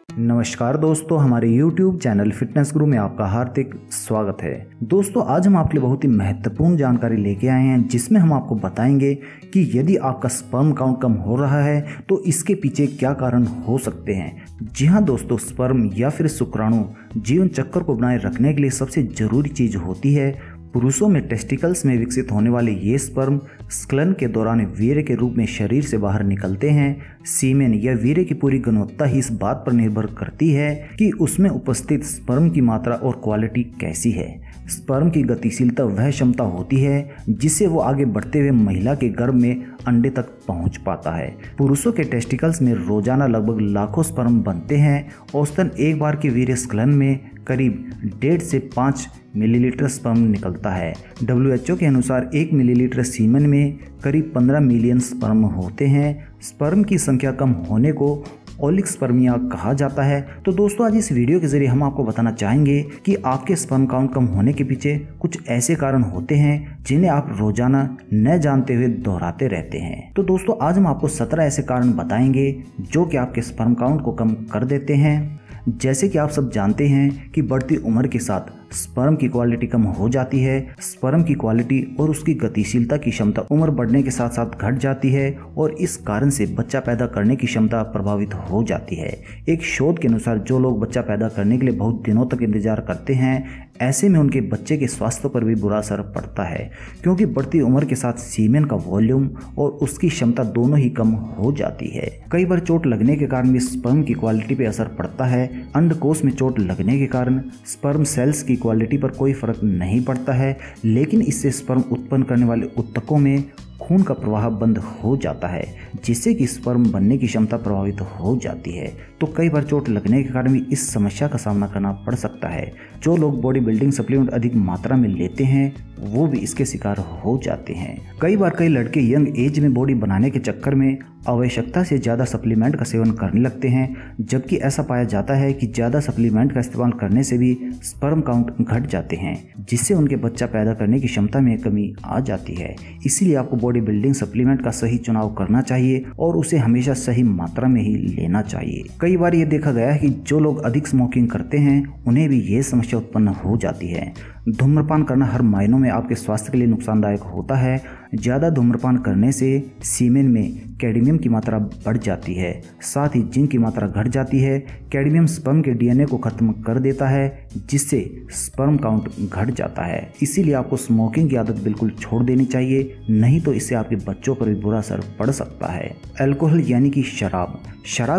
नमस्कार दोस्तों, हमारे YouTube चैनल फिटनेस गुरु में आपका हार्दिक स्वागत है। दोस्तों, आज हम आपके लिए बहुत ही महत्वपूर्ण जानकारी लेके आए हैं, जिसमें हम आपको बताएंगे कि यदि आपका स्पर्म काउंट कम हो रहा है तो इसके पीछे क्या कारण हो सकते हैं। जी हाँ दोस्तों, स्पर्म या फिर शुक्राणु जीवन चक्र को बनाए रखने के लिए सबसे जरूरी चीज होती है। पुरुषों में टेस्टिकल्स में विकसित होने वाले ये स्पर्म स्खलन के दौरान वीर्य के रूप में शरीर से बाहर निकलते हैं। सीमेन या वीर्य की पूरी गुणवत्ता ही इस बात पर निर्भर करती है कि उसमें उपस्थित स्पर्म की मात्रा और क्वालिटी कैसी है। स्पर्म की गतिशीलता वह क्षमता होती है जिससे वो आगे बढ़ते हुए महिला के गर्भ में अंडे तक पहुंच पाता है। पुरुषों के टेस्टिकल्स में रोजाना लगभग लाखों स्पर्म बनते हैं। औसतन एक बार के वीर्य स्खलन में करीब 1.5 से 5 मिलीलीटर स्पर्म निकलता है। WHO के अनुसार 1 मिलीलीटर सीमेन में करीब 15 मिलियन स्पर्म होते हैं। स्पर्म की संख्या कम होने को ओलिगोस्पर्मिया कहा जाता है। तो दोस्तों, आज इस वीडियो के जरिए हम आपको बताना चाहेंगे कि आपके स्पर्म काउंट कम होने के पीछे कुछ ऐसे कारण होते हैं जिन्हें आप रोजाना न जानते हुए दोहराते रहते हैं। तो दोस्तों, आज हम आपको 17 ऐसे कारण बताएंगे जो कि आपके स्पर्म काउंट को कम कर देते हैं। जैसे कि आप सब जानते हैं कि बढ़ती उम्र के साथ स्पर्म की क्वालिटी कम हो जाती है। स्पर्म की क्वालिटी और उसकी गतिशीलता की क्षमता उम्र बढ़ने के साथ साथ घट जाती है और इस कारण से बच्चा पैदा करने की क्षमता प्रभावित हो जाती है। एक शोध के अनुसार जो लोग बच्चा पैदा करने के लिए बहुत दिनों तक इंतजार करते हैं, ऐसे में उनके बच्चे के स्वास्थ्य पर भी बुरा असर पड़ता है, क्योंकि बढ़ती उम्र के साथ सीमेन का वॉल्यूम और उसकी क्षमता दोनों ही कम हो जाती है। कई बार चोट लगने के कारण भी स्पर्म की क्वालिटी पर असर पड़ता है। अंडकोश में चोट लगने के कारण स्पर्म सेल्स की क्वालिटी पर कोई फर्क नहीं पड़ता है, लेकिन इससे स्पर्म उत्पन्न करने वाले ऊतकों में खून का प्रवाह बंद हो जाता है, जिससे कि स्पर्म बनने की क्षमता प्रभावित हो जाती है। तो कई बार चोट लगने के कारण भी इस समस्या का सामना करना पड़ सकता है। जो लोग बॉडी बिल्डिंग सप्लीमेंट अधिक मात्रा में लेते हैं वो भी इसके शिकार हो जाते हैं। कई बार कई लड़के यंग एज में बॉडी बनाने के चक्कर में आवश्यकता से ज़्यादा सप्लीमेंट का सेवन करने लगते हैं, जबकि ऐसा पाया जाता है कि ज़्यादा सप्लीमेंट का इस्तेमाल करने से भी स्पर्म काउंट घट जाते हैं, जिससे उनके बच्चा पैदा करने की क्षमता में कमी आ जाती है। इसीलिए आपको बॉडी बिल्डिंग सप्लीमेंट का सही चुनाव करना चाहिए और उसे हमेशा सही मात्रा में ही लेना चाहिए। कई बार ये देखा गया है कि जो लोग अधिक स्मोकिंग करते हैं उन्हें भी ये समस्या उत्पन्न हो जाती है। धूम्रपान करना हर मायनों में आपके स्वास्थ्य के लिए नुकसानदायक होता है। ज़्यादा धूम्रपान करने से सीमेन में कैडमियम की मात्रा बढ़ जाती है, साथ ही जिंक की मात्रा घट जाती है। कैडमियम स्पर्म के DNA को खत्म कर देता है, जिससे स्पर्म काउंट घट जाता है। इसीलिए आपको स्मोकिंग की आदत बिल्कुल छोड़ देनी चाहिए, नहीं तो इससे आपके बच्चों पर भी बुरा असर पड़ सकता है। अल्कोहल यानी कि शराब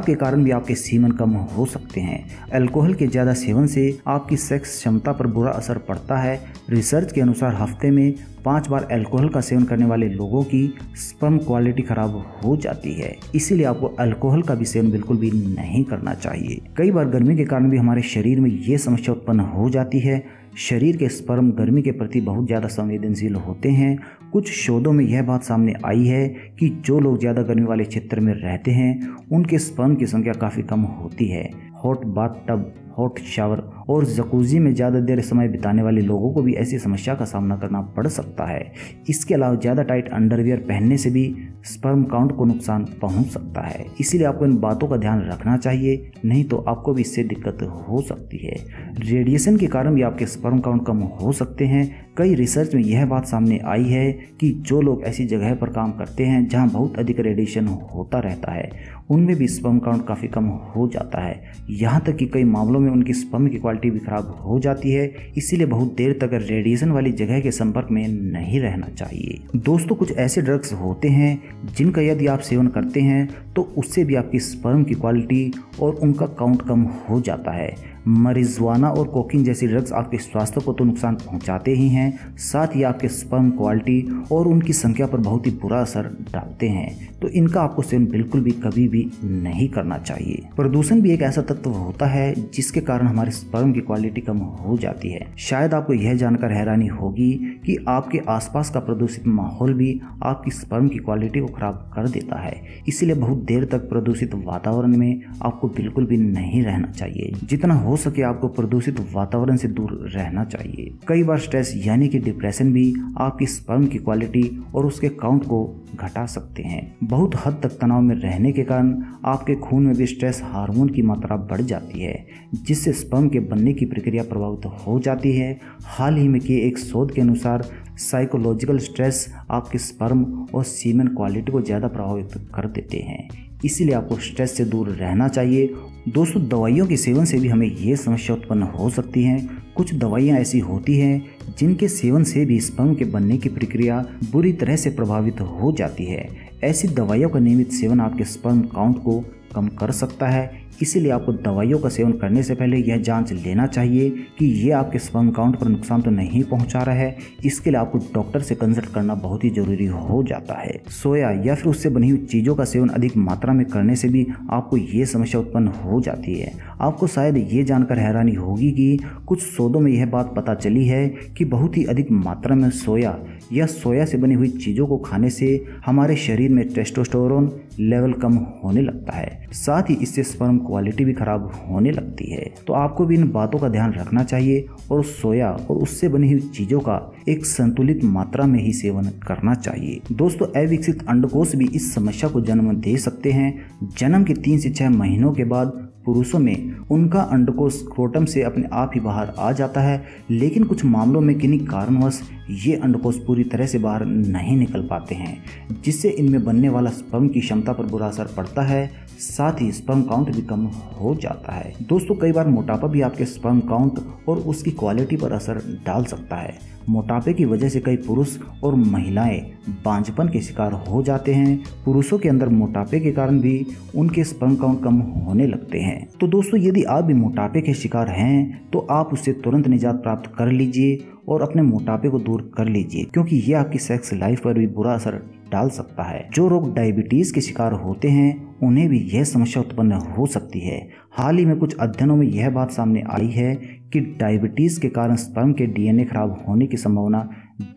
के कारण भी आपके सीमन कम हो सकते हैं। अल्कोहल के ज़्यादा सेवन से आपकी सेक्स क्षमता पर बुरा असर पड़ता है। रिसर्च के अनुसार हफ्ते में 5 बार अल्कोहल का सेवन करने वाले लोगों की स्पर्म क्वालिटी खराब हो जाती है। इसीलिए आपको अल्कोहल का भी सेवन बिल्कुल भी नहीं करना चाहिए। कई बार गर्मी के कारण भी हमारे शरीर में ये समस्या उत्पन्न हो जाती है। शरीर के स्पर्म गर्मी के प्रति बहुत ज़्यादा संवेदनशील होते हैं। कुछ शोधों में यह बात सामने आई है कि जो लोग ज़्यादा गर्मी वाले क्षेत्र में रहते हैं उनके स्पर्म की संख्या काफ़ी कम होती है। हॉट बाथटब, हॉट शावर और जकूजी में ज़्यादा देर समय बिताने वाले लोगों को भी ऐसी समस्या का सामना करना पड़ सकता है। इसके अलावा ज़्यादा टाइट अंडरवियर पहनने से भी स्पर्म काउंट को नुकसान पहुंच सकता है। इसीलिए आपको इन बातों का ध्यान रखना चाहिए, नहीं तो आपको भी इससे दिक्कत हो सकती है। रेडिएशन के कारण भी आपके स्पर्म काउंट कम हो सकते हैं। कई रिसर्च में यह बात सामने आई है कि जो लोग ऐसी जगह पर काम करते हैं जहां बहुत अधिक रेडिएशन होता रहता है, उनमें भी स्पर्म काउंट काफ़ी कम हो जाता है। यहाँ तक कि कई मामलों में उनकी स्पर्म की क्वालिटी भी खराब हो जाती है। इसीलिए बहुत देर तक रेडिएशन वाली जगह के संपर्क में नहीं रहना चाहिए। दोस्तों, कुछ ऐसे ड्रग्स होते हैं जिनका यदि आप सेवन करते हैं तो उससे भी आपकी स्पर्म की क्वालिटी और उनका काउंट कम हो जाता है। marijuana और कोकीन जैसी ड्रग्स आपके स्वास्थ्य को तो नुकसान पहुंचाते ही हैं, साथ ही आपके स्पर्म क्वालिटी और उनकी संख्या पर बहुत ही बुरा असर डालते हैं। तो इनका आपको सेवन बिल्कुल भी कभी भी नहीं करना चाहिए। प्रदूषण भी एक ऐसा तत्व होता है जिसके कारण हमारे स्पर्म की क्वालिटी कम हो जाती है। शायद आपको यह जानकर हैरानी होगी कि आपके आसपास का प्रदूषित माहौल भी आपकी स्पर्म की क्वालिटी को खराब कर देता है। इसलिए बहुत देर तक प्रदूषित वातावरण में आपको बिल्कुल भी नहीं रहना चाहिए। जितना हो सके आपको प्रदूषित वातावरण से दूर रहना चाहिए। कई बार स्ट्रेस यानी कि डिप्रेशन भी आपकी स्पर्म की क्वालिटी और उसके काउंट को घटा सकते हैं। बहुत हद तक तनाव में रहने के कारण आपके खून में भी स्ट्रेस हार्मोन की मात्रा बढ़ जाती है, जिससे स्पर्म के बनने की प्रक्रिया प्रभावित हो जाती है। हाल ही में किए एक शोध के अनुसार साइकोलॉजिकल स्ट्रेस आपके स्पर्म और सीमेन क्वालिटी को ज़्यादा प्रभावित कर देते हैं, इसीलिए आपको स्ट्रेस से दूर रहना चाहिए। दोस्तों, दवाइयों के सेवन से भी हमें ये समस्या उत्पन्न हो सकती है। कुछ दवाइयाँ ऐसी होती हैं जिनके सेवन से भी स्पर्म के बनने की प्रक्रिया बुरी तरह से प्रभावित हो जाती है। ऐसी दवाइयों का नियमित सेवन आपके स्पर्म काउंट को कम कर सकता है, इसीलिए आपको दवाइयों का सेवन करने से पहले यह जांच लेना चाहिए कि ये आपके स्पर्म काउंट पर नुकसान तो नहीं पहुंचा रहा है। इसके लिए आपको डॉक्टर से कंसल्ट करना बहुत ही जरूरी हो जाता है। सोया या फिर उससे बनी हुई चीज़ों का सेवन अधिक मात्रा में करने से भी आपको ये समस्या उत्पन्न हो जाती है। आपको शायद ये जानकर हैरानी होगी कि कुछ शोधों में यह बात पता चली है कि बहुत ही अधिक मात्रा में सोया या सोया से बनी हुई चीज़ों को खाने से हमारे शरीर में टेस्टोस्टेरोन लेवल कम होने लगता है, साथ ही इससे स्पर्म क्वालिटी भी खराब होने लगती है। तो आपको भी इन बातों का ध्यान रखना चाहिए और सोया और उससे बनी हुई चीज़ों का एक संतुलित मात्रा में ही सेवन करना चाहिए। दोस्तों, अविकसित अंडकोश भी इस समस्या को जन्म दे सकते हैं। जन्म के 3 से 6 महीनों के बाद पुरुषों में उनका अंडकोश स्क्रोटम से अपने आप ही बाहर आ जाता है, लेकिन कुछ मामलों में किन्हीं कारणवश ये अंडकोश पूरी तरह से बाहर नहीं निकल पाते हैं, जिससे इनमें बनने वाला स्पर्म की क्षमता पर बुरा असर पड़ता है। साथ ही स्पर्म काउंट भी कम हो जाता है। दोस्तों, कई बार मोटापा भी आपके स्पर्म काउंट और उसकी क्वालिटी पर असर डाल सकता है। मोटापे की वजह से कई पुरुष और महिलाएं बांझपन के शिकार हो जाते हैं। पुरुषों के अंदर मोटापे के कारण भी उनके स्पर्म काउंट कम होने लगते हैं। तो दोस्तों, यदि आप भी मोटापे के शिकार हैं तो आप उससे तुरंत निजात प्राप्त कर लीजिए और अपने मोटापे को दूर कर लीजिए, क्योंकि ये आपकी सेक्स लाइफ पर भी बुरा असर डाल सकता है। जो लोग डायबिटीज के शिकार होते हैं उन्हें भी यह समस्या उत्पन्न हो सकती है। हाल ही में कुछ अध्ययनों में यह बात सामने आई है कि डायबिटीज के कारण स्पर्म के डीएनए खराब होने की संभावना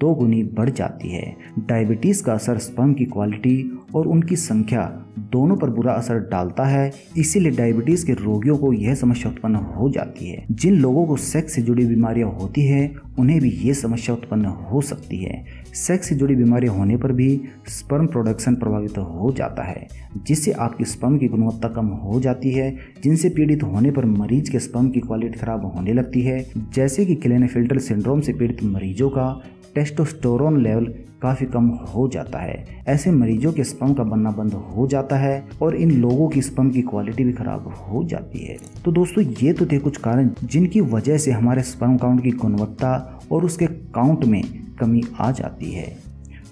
2 गुनी बढ़ जाती है। डायबिटीज का असर स्पर्म की क्वालिटी और उनकी संख्या दोनों पर बुरा असर डालता है, इसीलिए डायबिटीज के रोगियों को यह समस्या उत्पन्न हो जाती है। जिन लोगों को सेक्स से जुड़ी बीमारियां होती है उन्हें भी ये समस्या उत्पन्न हो सकती है। सेक्स से जुड़ी बीमारियां होने पर भी स्पर्म प्रोडक्शन प्रभावित हो जाता है, जिससे आपकी स्पर्म की गुणवत्ता कम हो जाती है, जिनसे पीड़ित होने पर मरीज के स्पर्म की क्वालिटी खराब होने लगती है। जैसे कि क्लेनेफेल्टर सिंड्रोम से पीड़ित मरीजों का टेस्टोस्टेरोन लेवल काफ़ी कम हो जाता है। ऐसे मरीजों के स्पर्म का बनना बंद हो जाता है और इन लोगों की स्पर्म की क्वालिटी भी खराब हो जाती है। तो दोस्तों, ये तो थे कुछ कारण जिनकी वजह से हमारे स्पर्म काउंट की गुणवत्ता और उसके काउंट में कमी आ जाती है।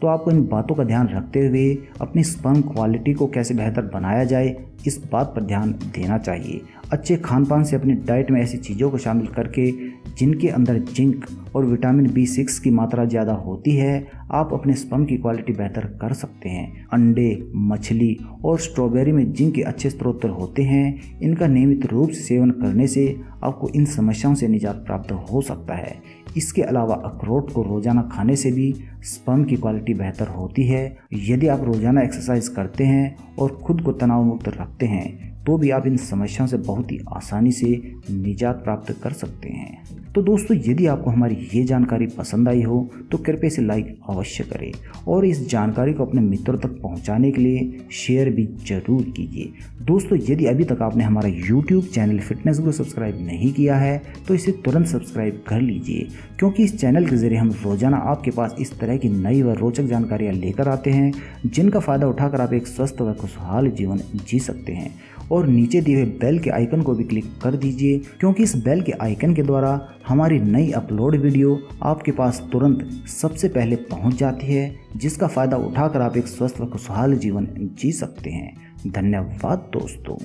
तो आपको इन बातों का ध्यान रखते हुए अपनी स्पर्म क्वालिटी को कैसे बेहतर बनाया जाए, इस बात पर ध्यान देना चाहिए। अच्छे खान पान से अपनी डाइट में ऐसी चीज़ों को शामिल करके जिनके अंदर जिंक और विटामिन B6 की मात्रा ज़्यादा होती है, आप अपने स्पर्म की क्वालिटी बेहतर कर सकते हैं। अंडे, मछली और स्ट्रॉबेरी में जिंक के अच्छे स्रोत होते हैं। इनका नियमित रूप से सेवन करने से आपको इन समस्याओं से निजात प्राप्त हो सकता है। इसके अलावा अखरोट को रोजाना खाने से भी स्पर्म की क्वालिटी बेहतर होती है। यदि आप रोजाना एक्सरसाइज करते हैं और खुद को तनाव मुक्त रखते हैं तो भी आप इन समस्याओं से बहुत ही आसानी से निजात प्राप्त कर सकते हैं। तो दोस्तों, यदि आपको हमारी ये जानकारी पसंद आई हो तो कृपया इसे लाइक अवश्य करें और इस जानकारी को अपने मित्रों तक पहुंचाने के लिए शेयर भी जरूर कीजिए। दोस्तों, यदि अभी तक आपने हमारा YouTube चैनल फिटनेस गुरु सब्सक्राइब नहीं किया है तो इसे तुरंत सब्सक्राइब कर लीजिए, क्योंकि इस चैनल के जरिए हम रोजाना आपके पास इस तरह की नई व रोचक जानकारियाँ लेकर आते हैं, जिनका फ़ायदा उठाकर आप एक स्वस्थ व खुशहाल जीवन जी सकते हैं। और नीचे दिए हुए बेल के आइकन को भी क्लिक कर दीजिए, क्योंकि इस बेल के आइकन के द्वारा हमारी नई अपलोड वीडियो आपके पास तुरंत सबसे पहले पहुंच जाती है, जिसका फ़ायदा उठाकर आप एक स्वस्थ व खुशहाल जीवन जी सकते हैं। धन्यवाद दोस्तों।